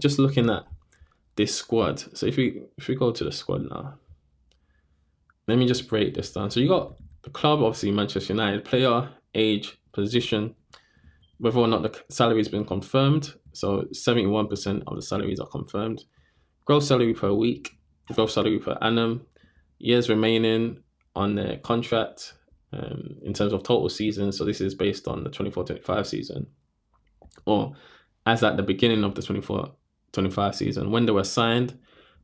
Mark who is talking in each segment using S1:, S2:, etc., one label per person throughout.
S1: just looking at this squad. So if we go to the squad now, let me just break this down. So you got the club, obviously Manchester United, player, age, position, whether or not the salary's been confirmed. So 71% of the salaries are confirmed. Gross salary per week, gross salary per annum, years remaining on their contract in terms of total seasons. So this is based on the 24-25 season, or as at the beginning of the 24-25 season when they were signed.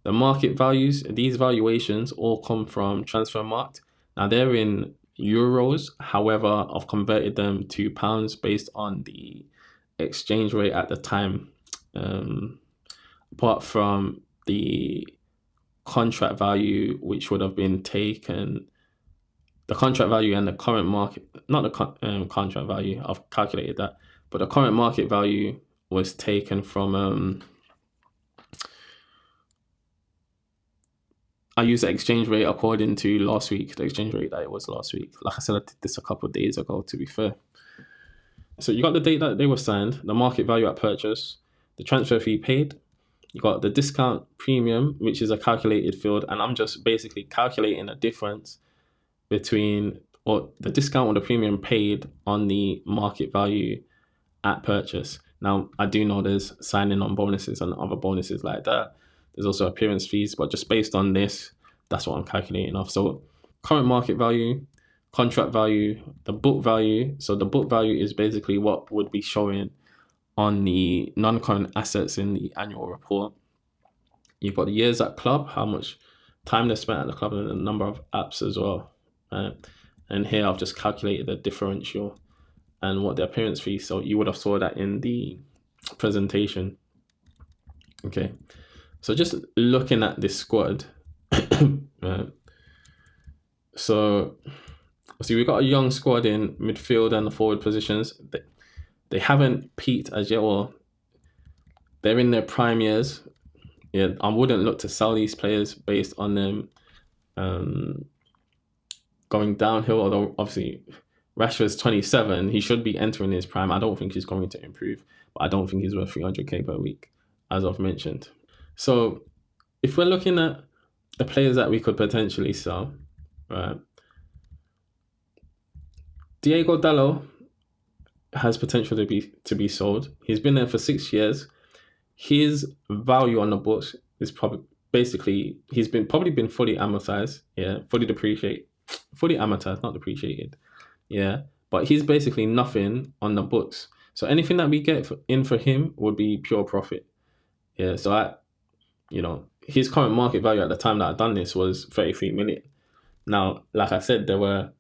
S1: The market values, these valuations all come from Transfermarkt. Now they're in euros. However, I've converted them to pounds based on the exchange rate at the time. Apart from the contract value, which would have been taken, the contract value and the current market, not the contract value, I've calculated that, but the current market value was taken from, I use the exchange rate according to last week, the exchange rate that it was last week. Like I said, I did this a couple of days ago, to be fair. So you got the date that they were signed, the market value at purchase, the transfer fee paid. You got the discount premium, which is a calculated field, and I'm just basically calculating the difference between, or the discount or the premium paid on the market value at purchase. Now, I do know there's signing on bonuses and other bonuses like that. There's also appearance fees, but just based on this, that's what I'm calculating off. So current market value, contract value, the book value. So the book value is basically what would be showing on the non-current assets in the annual report. You've got the years at club, how much time they spent at the club, and the number of apps as well. And here I've just calculated the differential and what the appearance fee. So you would have saw that in the presentation. Okay, so just looking at this squad, so see, we've got a young squad in midfield and the forward positions. They haven't peaked as yet, or they're in their prime years. Yeah, I wouldn't look to sell these players based on them going downhill. Although obviously Rashford's 27, he should be entering his prime. I don't think he's going to improve, but I don't think he's worth 300k per week, as I've mentioned. So if we're looking at the players that we could potentially sell, right? Diego Dallo has potential to be sold. He's been there for 6 years. His value on the books is probably basically he's probably been fully amortized, fully amortized, not depreciated, But he's basically nothing on the books. So anything that we get in for him would be pure profit, So his current market value at the time that I've done this was 33 million. Now, like I said, there were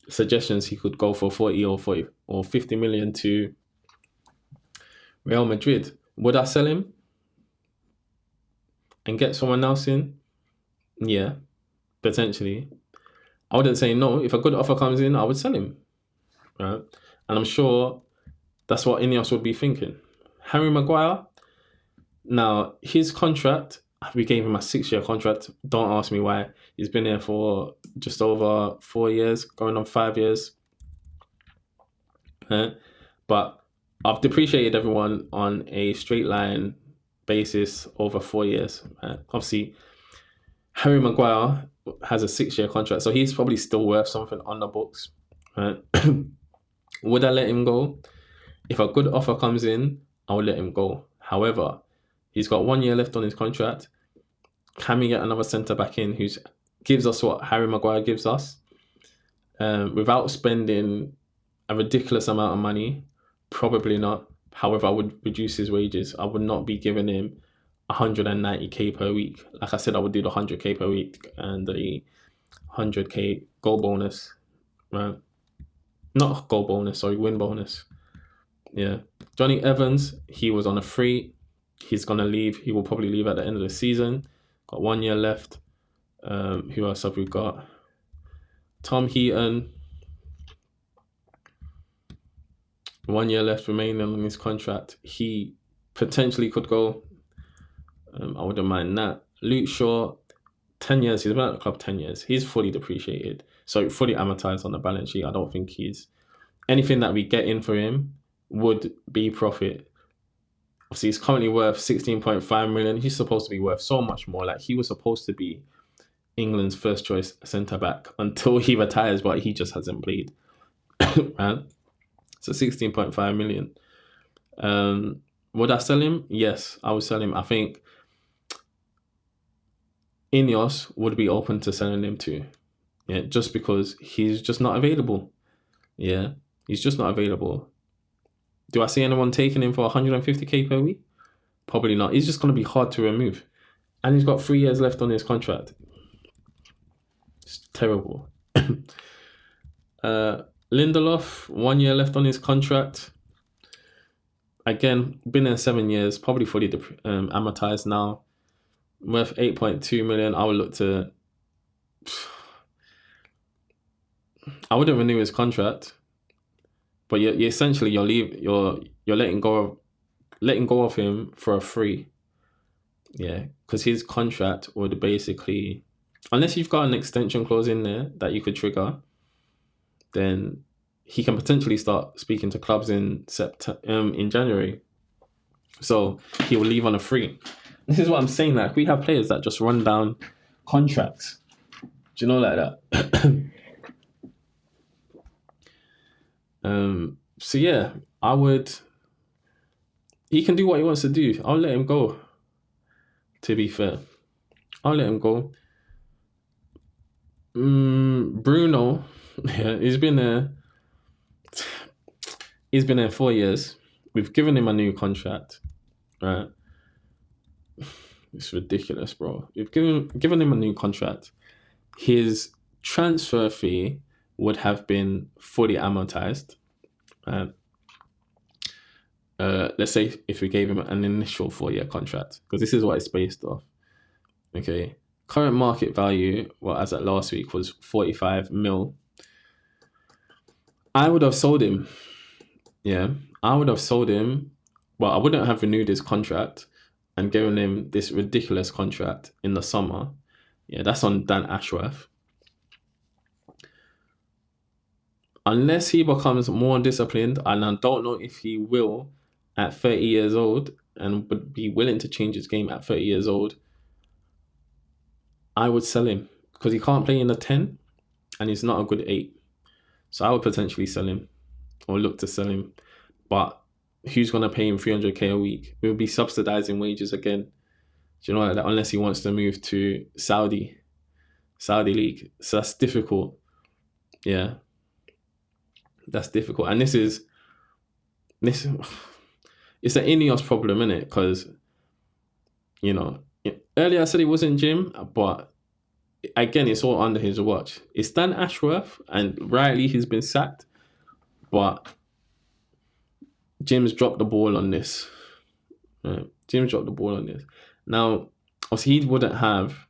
S1: suggestions he could go for 40 or 50 million to Real Madrid. Would I sell him and get someone else in? Yeah, potentially. I wouldn't say no. If a good offer comes in, I would sell him. Right? And I'm sure that's what Ineos would be thinking. Harry Maguire, now his contract, we gave him a 6-year contract. Don't ask me why. He's been there for just over 4 years, going on 5 years. But I've depreciated everyone on a straight line basis over 4 years. Obviously, Harry Maguire has a 6-year contract, so he's probably still worth something on the books. Would I let him go? If a good offer comes in, I will let him go. However, he's got 1 year left on his contract. Can we get another centre back in who gives us what Harry Maguire gives us without spending a ridiculous amount of money? Probably not. However, I would reduce his wages. I would not be giving him 190k per week. Like I said, I would do the 100k per week and the 100k goal bonus. Right? Not goal bonus, sorry, win bonus. Yeah. Johnny Evans, he was on a free. He's going to leave. He will probably leave at the end of the season. Got 1 year left. Who else have we got? Tom Heaton. 1 year left remaining on his contract. He potentially could go. I wouldn't mind that. Luke Shaw, 10 years. He's been at the club 10 years. He's fully depreciated. So fully amortized on the balance sheet. I don't think he's... Anything that we get in for him would be profit. Obviously, he's currently worth 16.5 million. He's supposed to be worth so much more. Like, he was supposed to be England's first choice centre back until he retires, but he just hasn't played. Man. So 16.5 million. Would I sell him? Yes, I would sell him. I think Ineos would be open to selling him too. Yeah, just because he's just not available. Yeah, he's just not available. Do I see anyone taking him for 150k per week? Probably not. He's just going to be hard to remove. And he's got 3 years left on his contract. It's terrible. Lindelof, 1 year left on his contract. Again, been there 7 years, probably fully amortized now. Worth 8.2 million. I would look to. I wouldn't renew his contract, but you're essentially you're letting go of him for a free. Yeah, because his contract would basically, unless you've got an extension clause in there that you could trigger, then he can potentially start speaking to clubs in January. So he will leave on a free. This is what I'm saying. Like, we have players that just run down contracts. Do you know, like that? So yeah, I would. He can do what he wants to do. I'll let him go. To be fair, I'll let him go. Bruno, yeah, he's been there. He's been there 4 years. We've given him a new contract, right? It's ridiculous, bro. We've given him a new contract. His transfer fee would have been fully amortized. Let's say if we gave him an initial 4-year contract, because this is what it's based off. Okay. Current market value, well, as at last week, was 45 mil. I would have sold him. Yeah. I would have sold him. Well, I wouldn't have renewed his contract and given him this ridiculous contract in the summer. Yeah, that's on Dan Ashworth. Unless he becomes more disciplined, and I don't know if he will at 30 years old and would be willing to change his game at 30 years old, I would sell him because he can't play in the 10 and he's not a good 8. So I would potentially sell him or look to sell him. But who's going to pay him 300k a week? We'll be subsidizing wages again. Do you know that? Unless he wants to move to Saudi League. So that's difficult. Yeah. That's difficult. And this is it's an Ineos problem, isn't it? Because, you know, earlier I said it wasn't Jim, but again, it's all under his watch. It's Dan Ashworth, and rightly he's been sacked, but Jim's dropped the ball on this. Right? Jim's dropped the ball on this. Now, obviously, he wouldn't have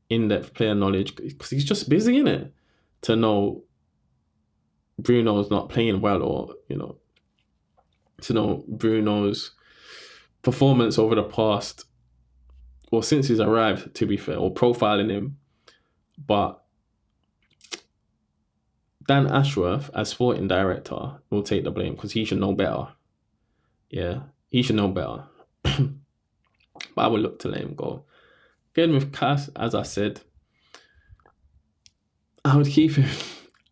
S1: in-depth player knowledge because he's just busy, innit? To know Bruno's not playing well, or, you know, to know Bruno's performance over the past, or since he's arrived, to be fair, or profiling him. But Dan Ashworth, as sporting director, will take the blame because he should know better. Yeah, he should know better. But I would look to let him go. Again, with Cass, as I said, I would keep him.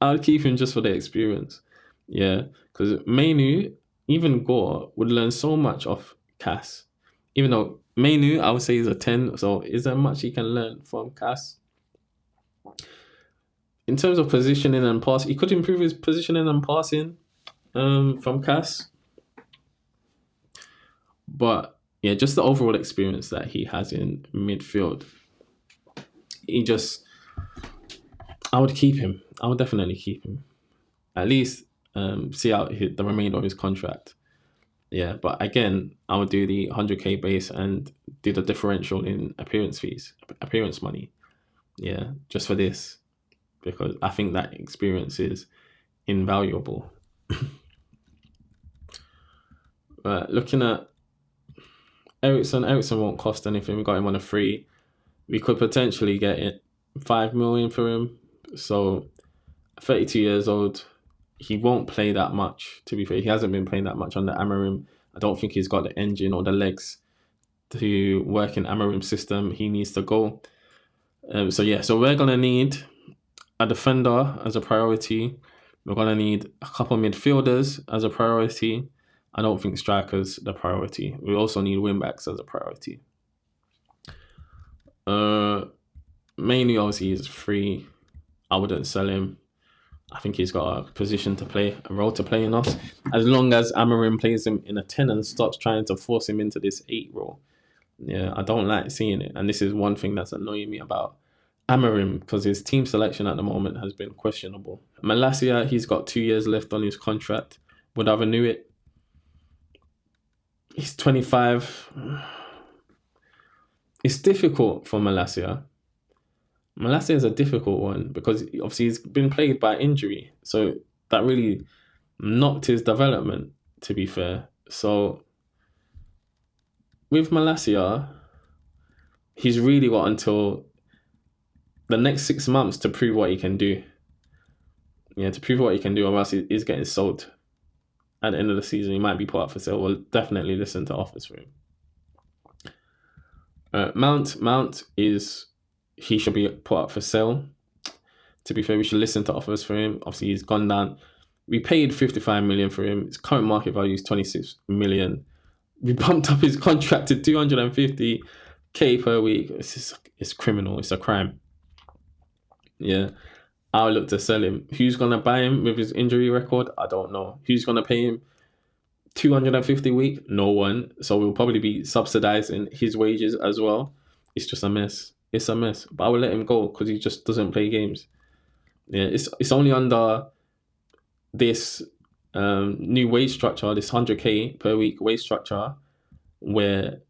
S1: I would keep him just for the experience. Yeah, because Mainu, even Gore, would learn so much off Cass. Even though Mainu, I would say, is a 10, so is there much he can learn from Cass? In terms of positioning and passing, he could improve his positioning and passing from Cass. But yeah, just the overall experience that he has in midfield. I would keep him. I would definitely keep him. At least see out the remainder of his contract. Yeah, but again, I would do the 100k base and do the differential in appearance money. Yeah, just for this. Because I think that experience is invaluable. Looking at Ericsson won't cost anything. We got him on a free. We could potentially get it 5 million for him. So 32 years old. He won't play that much, to be fair. He hasn't been playing that much under Amarim I don't think he's got the engine or the legs to work in Amarim's system. He needs to go. So we're gonna need a defender as a priority. We're gonna need a couple midfielders as a priority. I don't think strikers the priority. We also need wing backs as a priority. Mainly, obviously, he's free. I wouldn't sell him. I think he's got a position to play, a role to play in us. As long as Amarim plays him in a 10 and stops trying to force him into this 8 role. Yeah, I don't like seeing it. And this is one thing that's annoying me about Amarim, because his team selection at the moment has been questionable. Malacia, he's got 2 years left on his contract. Would I renew it? He's 25. It's difficult for Malacia. Malacia is a difficult one because obviously he's been plagued by injury. So that really knocked his development, to be fair. So with Malacia, he's really got until the next 6 months to prove what he can do. Yeah, to prove what he can do, or else he's getting sold. At the end of the season, he might be put up for sale. We'll definitely listen to offers for him. Mount is... he should be put up for sale. To be fair, we should listen to offers for him. Obviously, he's gone down. We paid 55 million for him. His current market value is 26 million. We bumped up his contract to 250k per week. It's criminal. It's a crime. Yeah. I'll look to sell him. Who's going to buy him with his injury record? I don't know. Who's going to pay him 250 a week? No one. So we'll probably be subsidizing his wages as well. It's just a mess. It's a mess. But I will let him go because he just doesn't play games. Yeah, it's only under this new wage structure, this 100k per week wage structure, where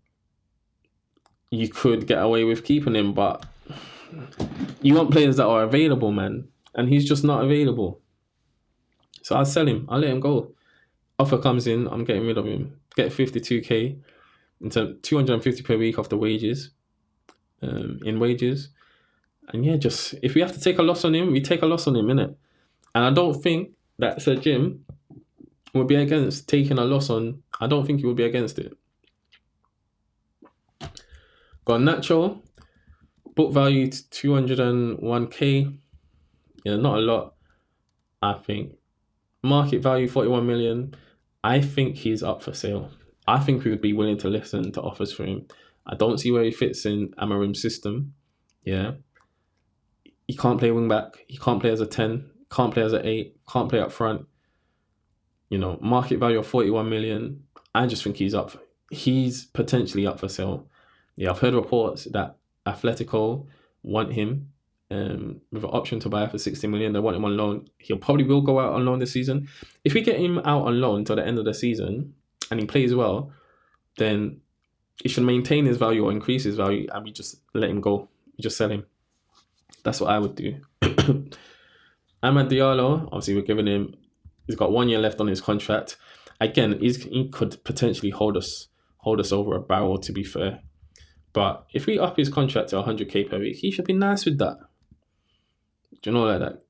S1: you could get away with keeping him, but you want players that are available, man. And he's just not available. So I'll sell him. I'll let him go. Offer comes in, I'm getting rid of him. Get 52k into 250 per week off the wages. In wages. And yeah, just if we have to take a loss on him, we take a loss on him, innit? And I don't think that Sir Jim would be against taking a loss on. I don't think he would be against it. Got Nacho. Book value to 201k. Yeah, not a lot, I think. Market value 41 million. I think he's up for sale. I think we would be willing to listen to offers for him. I don't see where he fits in Amarim's system. Yeah. He can't play wing back. He can't play as a 10. Can't play as an 8. Can't play up front. You know, market value of 41 million. I just think he's potentially up for sale. Yeah, I've heard reports that Atletico want him with an option to buy for 60 million. They want him on loan. He'll probably will go out on loan this season. If we get him out on loan till the end of the season and he plays well, then he should maintain his value or increase his value, and we just let him go. We just sell him. That's what I would do. Amad Diallo, obviously we're giving him, he's got 1 year left on his contract. Again, he could potentially hold us over a barrel, to be fair. But if we up his contract to 100k per week, he should be nice with that. Do you know, like that?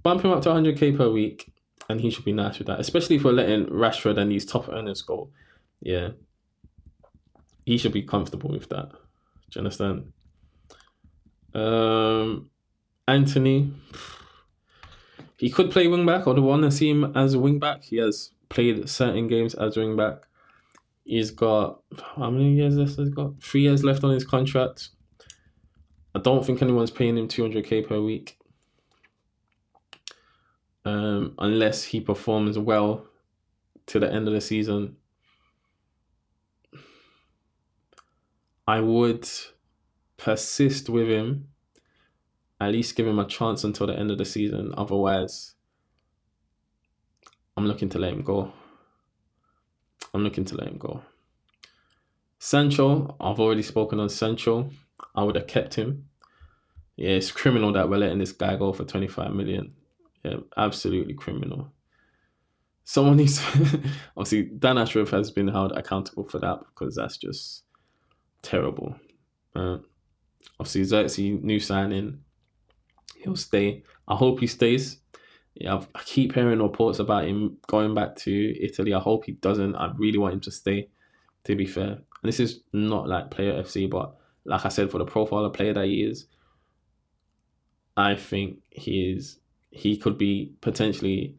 S1: Bump him up to 100k per week, and he should be nice with that. Especially if we're letting Rashford and these top earners go. Yeah. He should be comfortable with that. Do you understand? Anthony, he could play wing back. I would want to see him as a wing back. He has played certain games as wing back. He's got, how many years left has he got? 3 years left on his contract. I don't think anyone's paying him 200k per week. Unless he performs well to the end of the season. I would persist with him. At least give him a chance until the end of the season. Otherwise, I'm looking to let him go. Sancho, I've already spoken on Sancho. I would have kept him. Yeah, it's criminal that we're letting this guy go for 25 million. Yeah, absolutely criminal. Someone needs to... Obviously, Dan Ashworth has been held accountable for that because that's just terrible. Obviously, Xerxes, new signing. He'll stay. I hope he stays. Yeah, I keep hearing reports about him going back to Italy. I hope he doesn't. I really want him to stay, to be fair. And this is not like player FC, but like I said, for the profile of player that he is, I think he could be potentially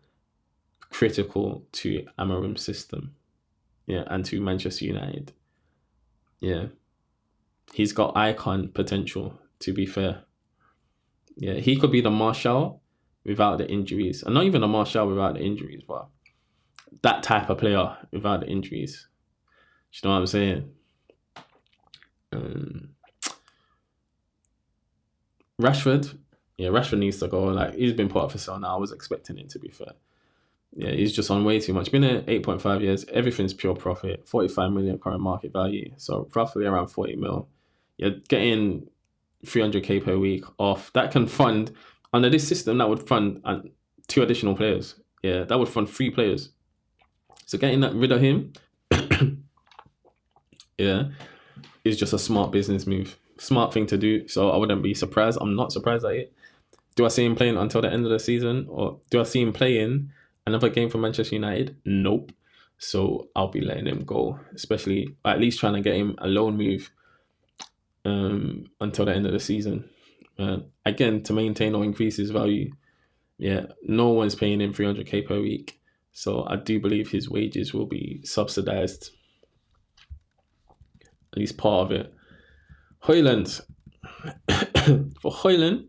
S1: critical to Amarim's system. Yeah, and to Manchester United. Yeah. He's got icon potential, to be fair. Yeah, he could be the Martial without the injuries. And not even a Martial without the injuries, but that type of player without the injuries. You know what I'm saying? Um, Rashford, yeah, Rashford needs to go. Like, he's been put up for sale now. I was expecting it, to be fair. Yeah, he's just on way too much. Been there 8.5 years. Everything's pure profit. 45 million current market value. So roughly around 40 mil. You're getting 300k per week off. That can fund, under this system, that would fund 2 additional players. Yeah, that would fund 3 players. So getting that rid of him, yeah, is just a smart business move. Smart thing to do. So I wouldn't be surprised. I'm not surprised at it. Do I see him playing until the end of the season? Or do I see him playing another game for Manchester United? Nope. So I'll be letting him go, especially at least trying to get him a loan move until the end of the season. Again, to maintain or increase his value. Yeah, no one's paying him 300k per week. So I do believe his wages will be subsidized, at least part of it. Højlund. For Højlund,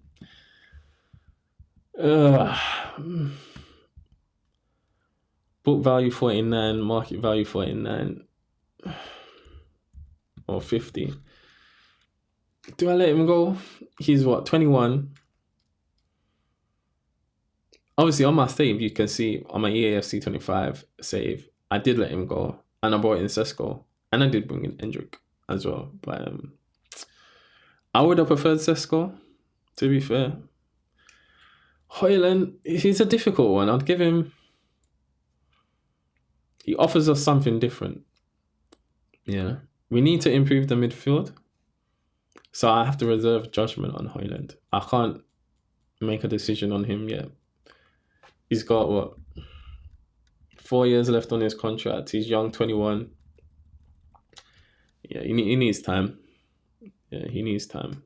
S1: book value 49, market value 49 or 50. Do I let him go? He's what, 21? Obviously, on my save, you can see on my EAFC 25 save, I did let him go, and I brought in Sesko, and I did bring in Hendrick as well. But I would have preferred Sesko, to be fair. Højlund, he's a difficult one. I'd give him. He offers us something different. Yeah, we need to improve the midfield, so I have to reserve judgment on Højlund. I can't make a decision on him yet. He's got what, 4 years left on his contract. He's young, 21. Yeah, he needs time. Yeah, he needs time.